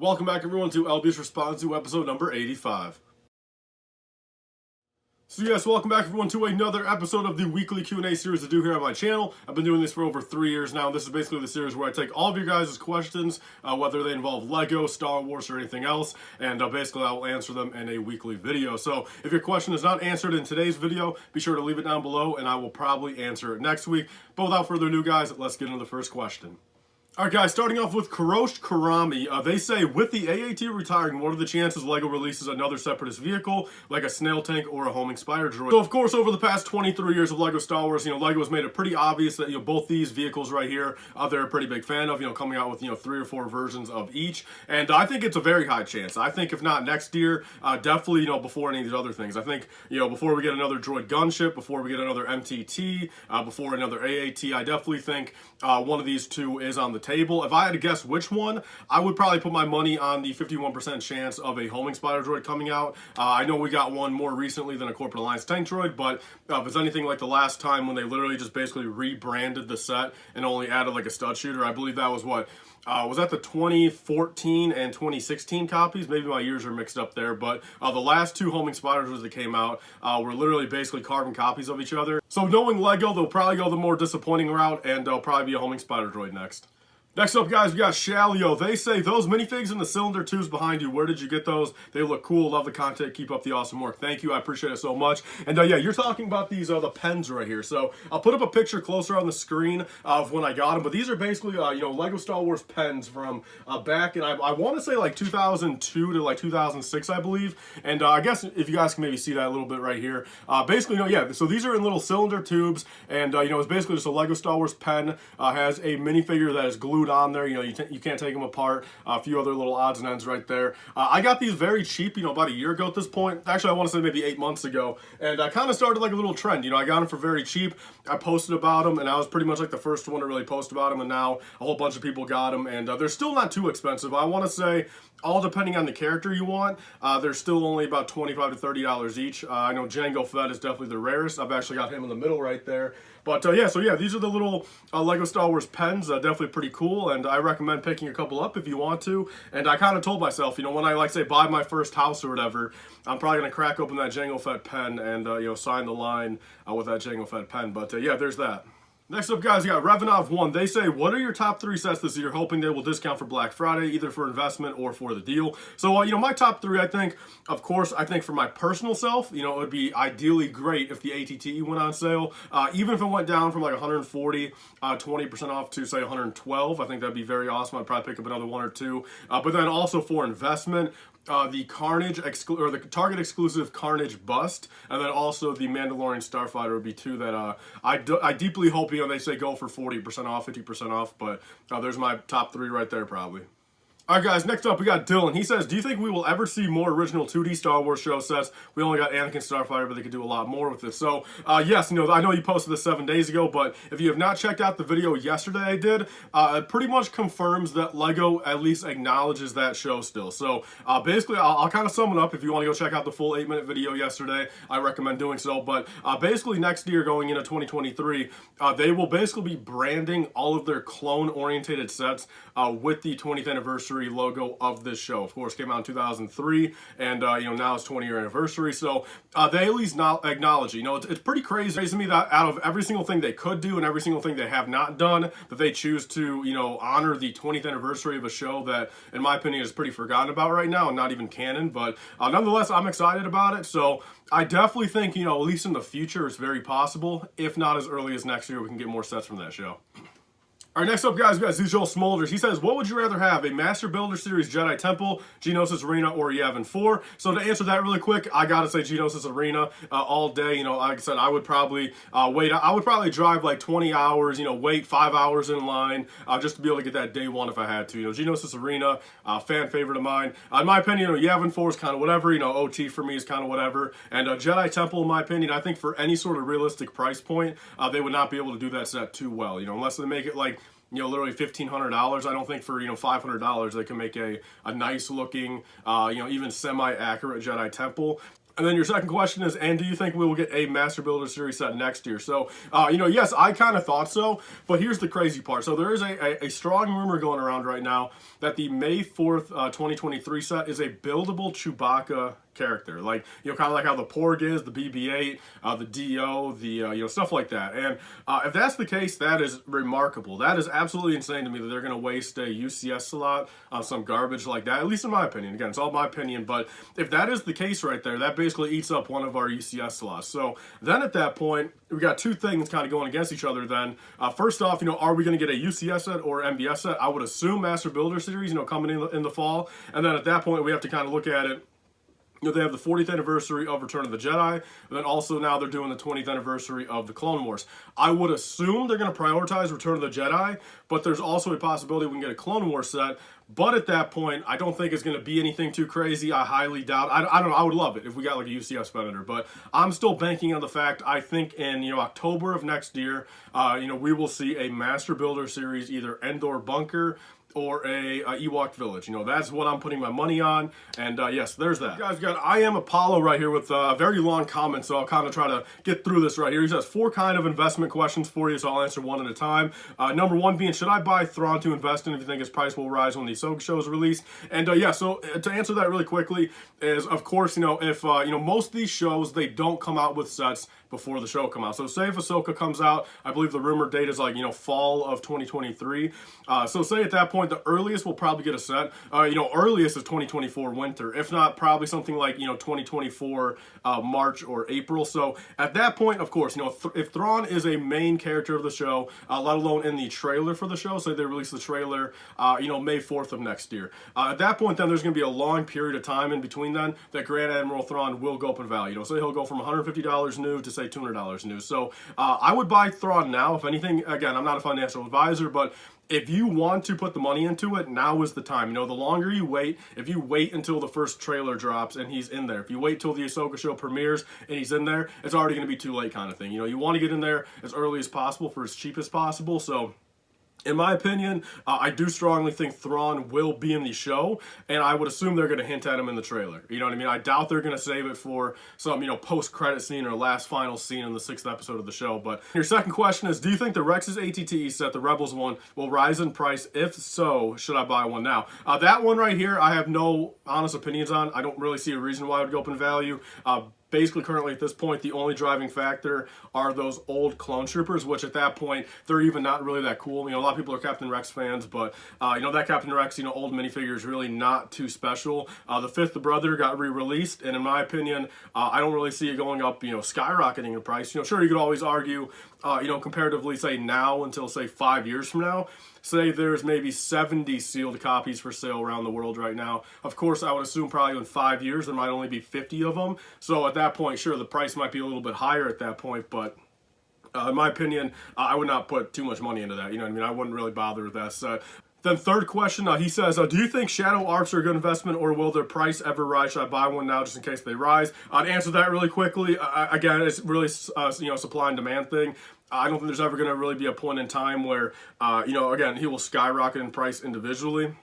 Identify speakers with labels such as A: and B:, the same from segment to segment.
A: Welcome back everyone to LBS Responds To episode number 85. So yes, welcome back everyone to another episode of the weekly Q&A series I do here on my channel. I've been doing this for over 3 years now. This is basically the series where I take all of your guys' questions, whether they involve LEGO, Star Wars, or anything else, and basically I will answer them in a weekly video. So if your question is not answered in today's video, be sure to leave it down below and I will probably answer it next week. But without further ado guys, let's get into the first question. Alright guys, starting off with Kurosh Karami, they say, with the AAT retiring, what are the chances LEGO releases another separatist vehicle, like a snail tank or a homing spider droid? So of course, over the past 23 years of LEGO Star Wars, LEGO has made it pretty obvious that, both these vehicles right here, they're a pretty big fan of, coming out with, 3 or 4 versions of each. And I think it's a very high chance. I think if not next year, definitely, before any of these other things. I think, before we get another droid gunship, before we get another MTT, before another AAT, I definitely think one of these two is on the table. If I had to guess which one, I would probably put my money on the 51% chance of a homing spider droid coming out. I know we got one more recently than a Corporate Alliance tank droid, but if it's anything like the last time when they literally just basically rebranded the set and only added like a stud shooter, I believe that was what? Was that the 2014 and 2016 copies? Maybe my years are mixed up there, but the last 2 homing spider droids that came out were literally basically carbon copies of each other. So knowing LEGO, they'll probably go the more disappointing route, and they'll probably be a homing spider droid next. Next up, guys, we got Shalio. They say, those minifigs in the cylinder tubes behind you, where did you get those? They look cool. Love the content. Keep up the awesome work. Thank you. I appreciate it so much. And yeah, you're talking about these the pens right here. So I'll put up a picture closer on the screen of when I got them. But these are basically, LEGO Star Wars pens from back in, I want to say like 2002 to like 2006, I believe. And I guess if you guys can maybe see that a little bit right here. Basically, yeah, so these are in little cylinder tubes. And, it's basically just a LEGO Star Wars pen. Has a minifigure that is glued on there. You can't take them apart. A few other little odds and ends right there. I got these very cheap, about a year ago at this point. Actually, I want to say maybe 8 months ago. And I kind of started like a little trend. I got them for very cheap. I posted about them, and I was pretty much like the first one to really post about them. And now a whole bunch of people got them, and they're still not too expensive. I want to say, all depending on the character you want, they're still only about $25 to $30 each. I know Jango Fett is definitely the rarest. I've actually got him in the middle right there. But yeah, so yeah, these are the little LEGO Star Wars pens. Definitely pretty cool, and I recommend picking a couple up if you want to. And I kind of told myself, when I say buy my first house or whatever, I'm probably gonna crack open that Jango Fett pen and sign the line with that Jango Fett pen. But yeah, there's that. Next up, guys, we got Revanov1. They say, what are your top 3 sets this year, hoping they will discount for Black Friday, either for investment or for the deal? So, my top 3, I think, of course, for my personal self, it would be ideally great if the ATT went on sale. Even if it went down from like 140, 20% off to, say, 112, I think that'd be very awesome. I'd probably pick up another 1 or 2. But then also for investment, the Carnage or the Target exclusive Carnage bust, and then also the Mandalorian Starfighter would be 2 that I deeply hope they say go for 40% off, 50% off. But there's my top 3 right there probably. Alright guys, next up we got Dylan. He says, do you think we will ever see more original 2D Star Wars show sets? We only got Anakin Starfighter, but they could do a lot more with this. So, yes, I know you posted this 7 days ago, but if you have not checked out the video yesterday I did, it pretty much confirms that LEGO at least acknowledges that show still. So, basically, I'll kind of sum it up. If you want to go check out the full 8-minute video yesterday, I recommend doing so. But basically, next year, going into 2023, they will basically be branding all of their clone-orientated sets with the 20th anniversary logo of this show. Of course, came out in 2003, and now it's 20-year anniversary. So they at least now acknowledge it. It's pretty crazy to me that out of every single thing they could do and every single thing they have not done, that they choose to honor the 20th anniversary of a show that, in my opinion, is pretty forgotten about right now and not even canon. But nonetheless, I'm excited about it. So I definitely think at least in the future, it's very possible. If not as early as next year, we can get more sets from that show. Alright, next up, guys, we got Zujol Smolders. He says, what would you rather have, a Master Builder Series Jedi Temple, Geonosis Arena, or Yavin 4? So to answer that really quick, I gotta say Geonosis Arena all day. Like I said, I would probably wait. I would probably drive like 20 hours, wait 5 hours in line just to be able to get that day 1 if I had to. Geonosis Arena, fan favorite of mine. In my opinion, Yavin 4 is kind of whatever. OT for me is kind of whatever. And Jedi Temple, in my opinion, I think for any sort of realistic price point, they would not be able to do that set too well. Unless they make it like literally $1,500. I don't think for, $500 they can make a nice looking, even semi-accurate Jedi Temple. And then your second question is, and do you think we will get a Master Builder Series set next year? So, yes, I kind of thought so, but here's the crazy part. So there is a strong rumor going around right now that the May 4th, 2023 set is a buildable Chewbacca character, like, kind of like how the Porg is, the BB-8, the DO, the stuff like that. And if that's the case, that is remarkable. That is absolutely insane to me that they're going to waste a UCS slot on some garbage like that, at least in my opinion. Again, it's all my opinion, but if that is the case right there, that basically eats up one of our UCS slots. So then at that point, we got two things kind of going against each other then. First off, are we going to get a UCS set or MBS set? I would assume Master Builder Series, coming in the fall. And then at that point, we have to kind of look at it. They have the 40th anniversary of Return of the Jedi, and then also now they're doing the 20th anniversary of the Clone Wars. I would assume they're going to prioritize Return of the Jedi, but there's also a possibility we can get a Clone Wars set. But at that point, I don't think it's going to be anything too crazy. I highly doubt. I don't know. I would love it if we got like a UCS Predator, but I'm still banking on the fact I think in October of next year, we will see a Master Builder Series, either Endor Bunker or a Ewok Village. That's what I'm putting my money on. And yes, there's that. You guys got I Am Apollo right here with a very long comment, so I'll kind of try to get through this right here. He says 4 kind of investment questions for you, so I'll answer one at a time. Number 1 being, should I buy Thrawn to invest in if you think his price will rise when the Ahsoka show is released? And so to answer that really quickly is, of course, if most of these shows, they don't come out with sets before the show come out. So say if Ahsoka comes out, I believe the rumored date is like, fall of 2023. So say at that point, the earliest we'll probably get a set. Earliest is 2024 winter. If not, probably something like, 2024 March or April. So at that point, of course, if Thrawn is a main character of the show, let alone in the trailer for the show, say they release the trailer, May 4th of next year. At that point, then there's going to be a long period of time in between then that Grand Admiral Thrawn will go up in value. So he'll go from $150 new to say $200 new. So I would buy Thrawn now. If anything, again, I'm not a financial advisor, but if you want to put the money into it, now is the time. The longer you wait, if you wait until the first trailer drops and he's in there, if you wait till the Ahsoka show premieres and he's in there, it's already going to be too late kind of thing. You want to get in there as early as possible for as cheap as possible. So in my opinion, I do strongly think Thrawn will be in the show, and I would assume they're going to hint at him in the trailer. You know what I mean? I doubt they're going to save it for some, post-credit scene or last final scene in the 6th episode of the show. But your second question is, do you think the Rex's ATT set, the Rebels one, will rise in price? If so, should I buy one now? That one right here, I have no honest opinions on. I don't really see a reason why it would go up in value. Basically, currently at this point, the only driving factor are those old clone troopers, which at that point, they're even not really that cool. A lot of people are Captain Rex fans, but, that Captain Rex, old minifigure is really not too special. The 5th brother got re-released, and in my opinion, I don't really see it going up, skyrocketing in price. Sure, you could always argue, comparatively, say, now until, say, 5 years from now. Say there's maybe 70 sealed copies for sale around the world right now. Of course, I would assume probably in 5 years there might only be 50 of them. So at that point, sure, the price might be a little bit higher at that point, but in my opinion, I would not put too much money into that. I wouldn't really bother with that set. Then third question, he says, do you think Shadow Arcs are a good investment, or will their price ever rise? Should I buy one now just in case they rise? To answer that really quickly, again, it's really supply and demand thing. I don't think there's ever going to really be a point in time where, again, he will skyrocket in price individually.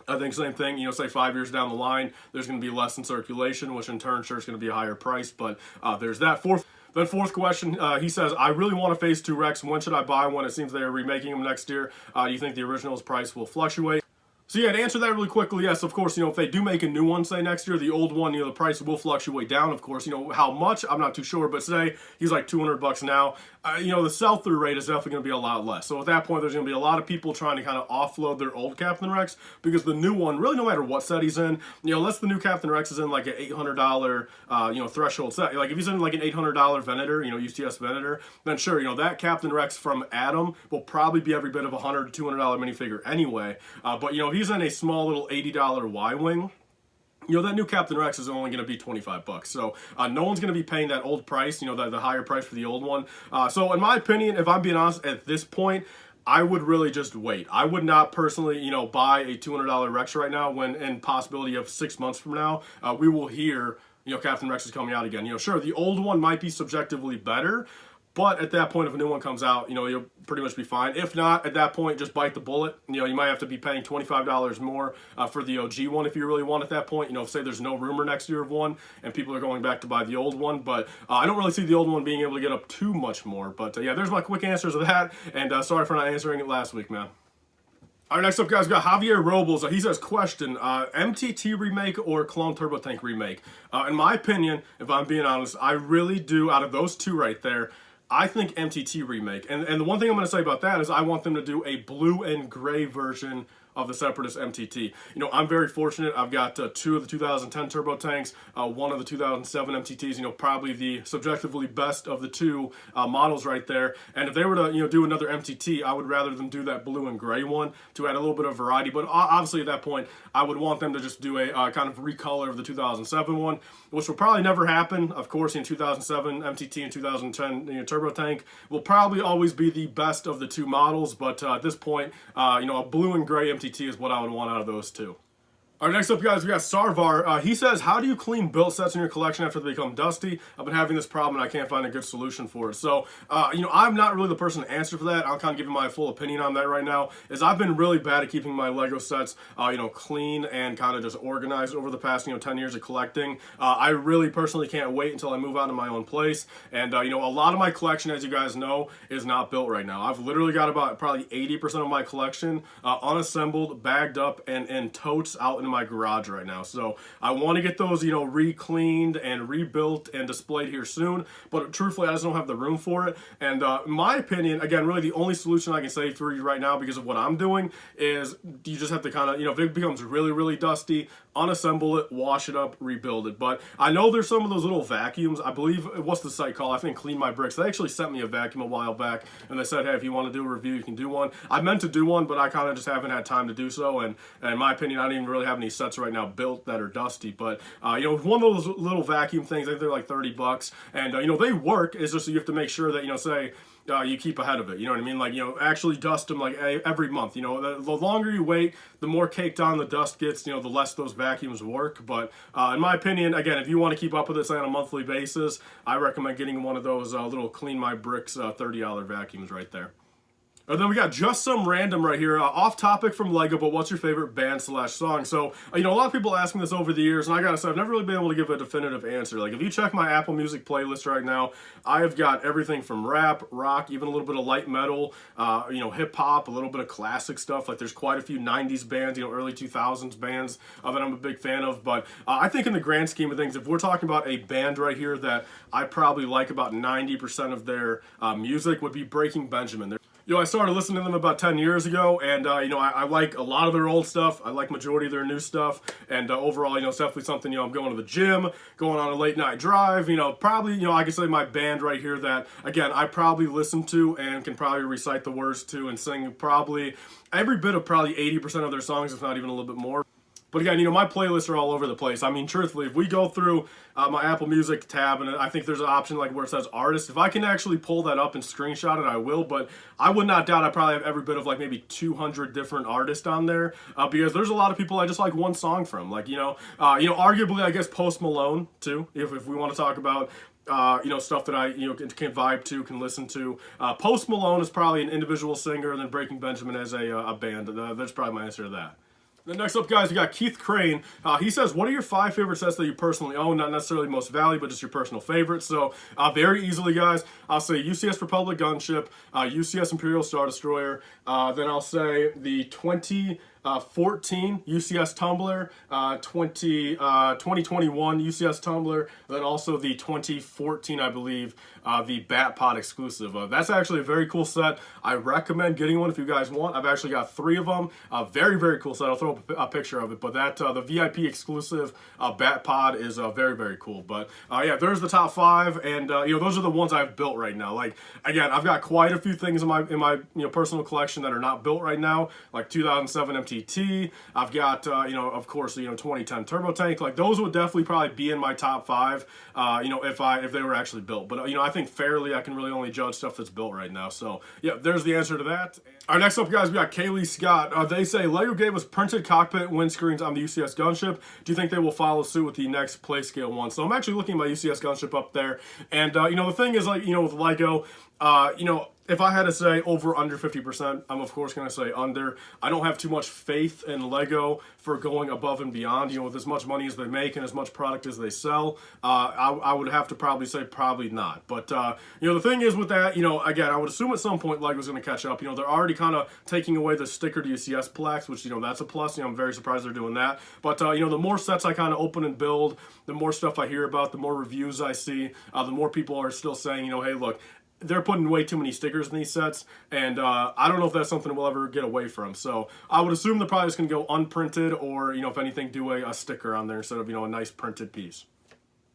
A: I think same thing, say 5 years down the line, there's going to be less in circulation, which in turn sure is going to be a higher price, but there's that. Fourth question, he says, I really want a Phase 2 Rex. When should I buy one? It seems they are remaking them next year. Do you think the original's price will fluctuate? So yeah, to answer that really quickly, yes, of course, if they do make a new one, say next year, the old one, the price will fluctuate down, of course. How much, I'm not too sure, but say he's like $200 now. The sell-through rate is definitely going to be a lot less. So at that point, there's going to be a lot of people trying to kind of offload their old Captain Rex, because the new one, really no matter what set he's in, unless the new Captain Rex is in like an $800, threshold set. Like if he's in like an $800 Venator, UCS Venator, then sure, that Captain Rex from Adam will probably be every bit of a $100 to $200 minifigure anyway. But if he's in a small little $80 Y-Wing, that new Captain Rex is only going to be $25. So no one's going to be paying that old price, the higher price for the old one. So in my opinion, if I'm being honest, at this point, I would really just wait. I would not personally, buy a $200 Rex right now, when in possibility of 6 months from now, we will hear, Captain Rex is coming out again. Sure, the old one might be subjectively better, But at that point, if a new one comes out, you'll pretty much be fine. If not, at that point, just bite the bullet. You might have to be paying $25 more for the OG one if you really want at that point. Say there's no rumor next year of one and people are going back to buy the old one. But I don't really see the old one being able to get up too much more. But yeah, there's my quick answers of that. And sorry for not answering it last week, man. All right, next up, guys, we got Javier Robles. He says, question, MTT remake or Clone Turbo Tank remake? In my opinion, if I'm being honest, I really do, out of those two right there, I think MTT remake. And the one thing I'm going to say about that is I want them to do a blue and gray version of the Separatist MTT. I'm very fortunate. I've got two of the 2010 turbo tanks, one of the 2007 MTTs, probably the subjectively best of the two models right there. And if they were to, do another MTT, I would rather them do that blue and gray one to add a little bit of variety. But obviously at that point, I would want them to just do a kind of recolor of the 2007 one, which will probably never happen. Of course, in 2007 MTT and 2010 turbo tank will probably always be the best of the two models. But at this point, a blue and gray MTT is what I would want out of those two. All right, next up, guys, we got Sarvar. He says, how do you clean built sets in your collection after they become dusty? I've been having this problem and I can't find a good solution for it. So, I'm not really the person to answer for that. I'll kind of give you my full opinion on that right now, is I've been really bad at keeping my LEGO sets, clean and kind of just organized over the past, 10 years of collecting. I really personally can't wait until I move out of my own place. And, a lot of my collection, as you guys know, is not built right now. I've literally got about probably 80% of my collection unassembled, bagged up, and in totes out in my garage right now. So I want to get those, re-cleaned and rebuilt and displayed here soon. But truthfully, I just don't have the room for it. And in my opinion, again, really the only solution I can say for you right now because of what I'm doing is you just have to kind of, if it becomes really, really dusty, unassemble it, wash it up, rebuild it. But I know there's some of those little vacuums. I believe, what's the site called? I think Clean My Bricks. They actually sent me a vacuum a while back and they said, hey, if you want to do a review, you can do one. I meant to do one, but I kind of just haven't had time to do so. And in my opinion, I don't even really have any sets right now built that are dusty. But, one of those little vacuum things, I think they're like $30. And, they work. It's just you have to make sure that, say, you keep ahead of it, you know what I mean? Like, actually dust them like every month. The longer you wait, the more caked on the dust gets, the less those vacuums work. But in my opinion, again, if you want to keep up with this on a monthly basis, I recommend getting one of those little Clean My Bricks $30 vacuums right there. And then we got Just Some Random right here, off topic from LEGO, but what's your favorite band/song? So, a lot of people ask me this over the years, and I gotta say, I've never really been able to give a definitive answer. Like, if you check my Apple Music playlist right now, I have got everything from rap, rock, even a little bit of light metal, hip-hop, a little bit of classic stuff. Like, there's quite a few 90s bands, early 2000s bands that I'm a big fan of. But I think in the grand scheme of things, if we're talking about a band right here that I probably like about 90% of their music, would be Breaking Benjamin. I started listening to them about 10 years ago, and, I like a lot of their old stuff. I like majority of their new stuff, and overall, it's definitely something, I'm going to the gym, going on a late night drive, probably, I could say my band right here that, again, I probably listen to and can probably recite the words to and sing probably every bit of probably 80% of their songs, if not even a little bit more. But again, my playlists are all over the place. I mean, truthfully, if we go through my Apple Music tab, and I think there's an option like where it says artist, if I can actually pull that up and screenshot it, I will. But I would not doubt I probably have every bit of like maybe 200 different artists on there because there's a lot of people I just like one song from. Like, arguably, I guess Post Malone, too, if we want to talk about stuff that I, can vibe to, can listen to. Post Malone is probably an individual singer, and then Breaking Benjamin as a band. That's probably my answer to that. Then next up, guys, we got Keith Crane. He says, what are your 5 favorite sets that you personally own? Not necessarily most valued, but just your personal favorites. So very easily, guys, I'll say UCS Republic Gunship, UCS Imperial Star Destroyer. Then I'll say the 2014 UCS Tumbler, 2021 UCS Tumbler, then also the 2014, I believe, the Bat Pod exclusive. That's actually a very cool set. I recommend getting one if you guys want. I've actually got 3 of them. Very, very cool set. I'll throw up a picture of it. But that the VIP exclusive Bat Pod is very, very cool. But yeah, there's the top 5, and those are the ones I've built right now. Like, again, I've got quite a few things in my personal collection that are not built right now, like 2007 MTT. TT. I've got, you know, of course, you know, 2010 Turbo Tank. Like, those would definitely probably be in my top 5, you know, if they were actually built. But, you know, I think fairly I can really only judge stuff that's built right now. So, yeah, there's the answer to that. All right, next up, guys, we got Kaylee Scott. They say, LEGO gave us printed cockpit windscreens on the UCS gunship. Do you think they will follow suit with the next play scale one? So I'm actually looking at my UCS gunship up there. And, you know, the thing is, like, you know, with LEGO, you know, if I had to say over under 50%, I'm of course going to say under. I don't have too much faith in LEGO for going above and beyond. You know, with as much money as they make and as much product as they sell, I would have to probably say probably not. But, you know, the thing is with that, you know, again, I would assume at some point LEGO's going to catch up. You know, they're already kind of taking away the sticker to UCS plaques, which, you know, that's a plus. You know, I'm very surprised they're doing that. But, you know, the more sets I kind of open and build, the more stuff I hear about, the more reviews I see, the more people are still saying, you know, hey, look, they're putting way too many stickers in these sets, and I don't know if that's something we'll ever get away from. So I would assume they're probably just going to go unprinted, or, you know, if anything, do a sticker on there instead of, you know, a nice printed piece.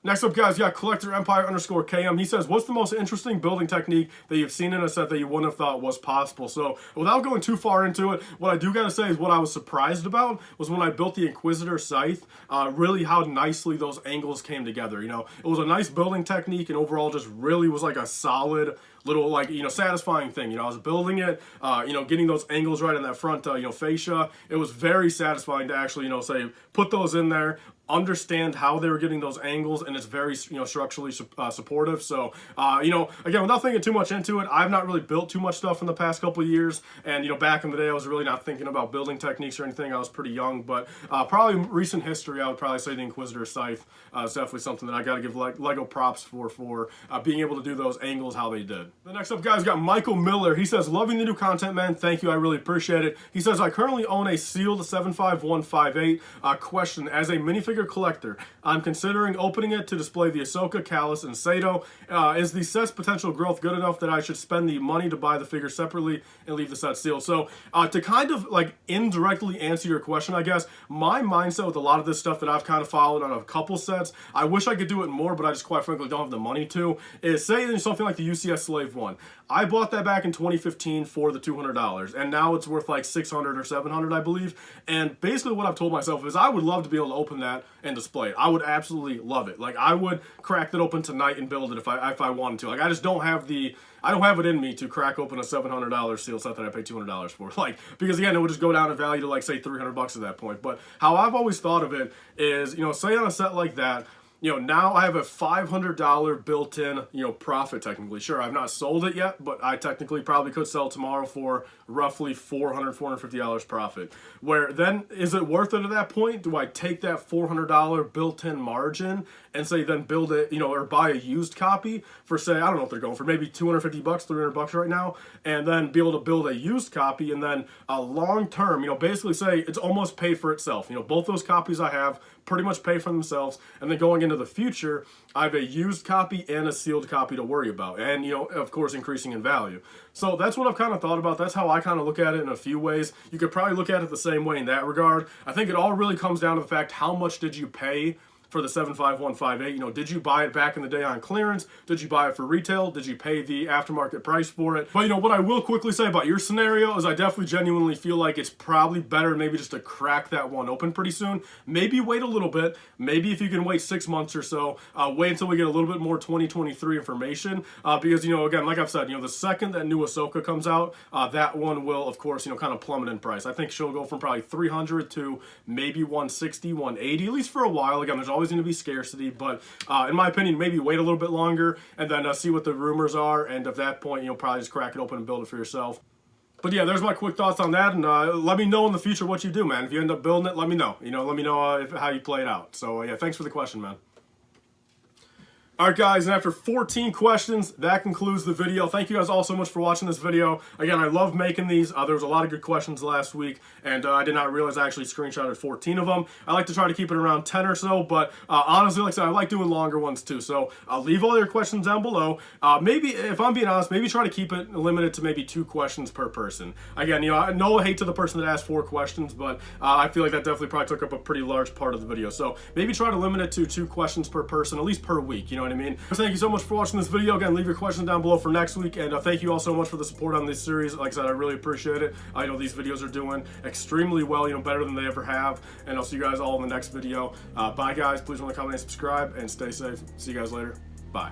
A: Next up, guys, you got Collector Empire _KM. He says, what's the most interesting building technique that you've seen in a set that you wouldn't have thought was possible? So without going too far into it, what I do got to say is what I was surprised about was when I built the Inquisitor Scythe, really how nicely those angles came together. You know, it was a nice building technique, and overall just really was like a solid little, like, you know, satisfying thing. You know, I was building it, you know, getting those angles right in that front, you know, fascia. It was very satisfying to actually, you know, say, put those in there, understand how they were getting those angles, and it's very, you know, structurally supportive. So, you know, again, without thinking too much into it, I've not really built too much stuff in the past couple of years, and, you know, back in the day, I was really not thinking about building techniques or anything. I was pretty young, but probably recent history, I would probably say the Inquisitor Scythe is definitely something that I got to give LEGO props for being able to do those angles how they did. The next up, guys, got Michael Miller. He says, loving the new content, man. Thank you. I really appreciate it. He says, I currently own a sealed 75158. Question, as a minifigure collector, I'm considering opening it to display the Ahsoka, Kallus, and Sato. Is the set's potential growth good enough that I should spend the money to buy the figure separately and leave the set sealed? So to kind of like indirectly answer your question, I guess, my mindset with a lot of this stuff that I've kind of followed on a couple sets, I wish I could do it more, but I just quite frankly don't have the money to, is say there's something like the UCS Slave 1. I bought that back in 2015 for the $200, and now it's worth like $600 or $700, I believe. And basically what I've told myself is I would love to be able to open that and display it. I would absolutely love it. Like, I would crack that open tonight and build it if I wanted to. Like, I just don't have I don't have it in me to crack open a $700 seal set that I paid $200 for. Like, because again, it would just go down in value to like, say, $300 at that point. But how I've always thought of it is, you know, say on a set like that, you know, now I have a $500 built-in, you know, profit technically. Sure, I've not sold it yet, but I technically probably could sell tomorrow for roughly $400, $450 profit. Where then, is it worth it at that point? Do I take that $400 built-in margin and say then build it, you know, or buy a used copy for, say, I don't know if they're going for maybe $250, $300 right now, and then be able to build a used copy, and then a long-term, you know, basically say it's almost paid for itself. You know, both those copies I have pretty much pay for themselves, and then going into the future, I have a used copy and a sealed copy to worry about, and, you know, of course, increasing in value. So that's what I've kind of thought about. That's how I kind of look at it in a few ways. You could probably look at it the same way in that regard. I think it all really comes down to the fact, how much did you pay for the 75158? You know, did you buy it back in the day on clearance? Did you buy it for retail? Did you pay the aftermarket price for it? But, you know, what I will quickly say about your scenario is I definitely genuinely feel like it's probably better maybe just to crack that one open pretty soon. Maybe wait a little bit. Maybe if you can wait 6 months or so, wait until we get a little bit more 2023 information. Because, you know, again, like I've said, you know, the second that new Ahsoka comes out, that one will, of course, you know, kind of plummet in price. I think she'll go from probably 300 to maybe 160, 180, at least for a while. Again, there's always going to be scarcity, but in my opinion, maybe wait a little bit longer and then see what the rumors are, and at that point, you'll probably just crack it open and build it for yourself. But yeah, there's my quick thoughts on that, and let me know in the future what you do, man. If you end up building it, let me know. You know, let me know how you play it out. So yeah, thanks for the question, man. Alright guys, and after 14 questions, that concludes the video. Thank you guys all so much for watching this video. Again, I love making these. There was a lot of good questions last week, and I did not realize I actually screenshotted 14 of them. I like to try to keep it around 10 or so, but honestly, like I said, I like doing longer ones too. So leave all your questions down below. Maybe, if I'm being honest, maybe try to keep it limited to maybe 2 questions per person. Again, you know, no hate to the person that asked 4 questions, but I feel like that definitely probably took up a pretty large part of the video. So maybe try to limit it to 2 questions per person, at least per week. You know, what I mean? Thank you so much for watching this video. Again, leave your questions down below for next week, and thank you all so much for the support on this series. Like I said, I really appreciate it. I know these videos are doing extremely well, better than they ever have, and I'll see you guys all in the next video. Bye guys, please want to comment and subscribe, and stay safe. See you guys later. Bye.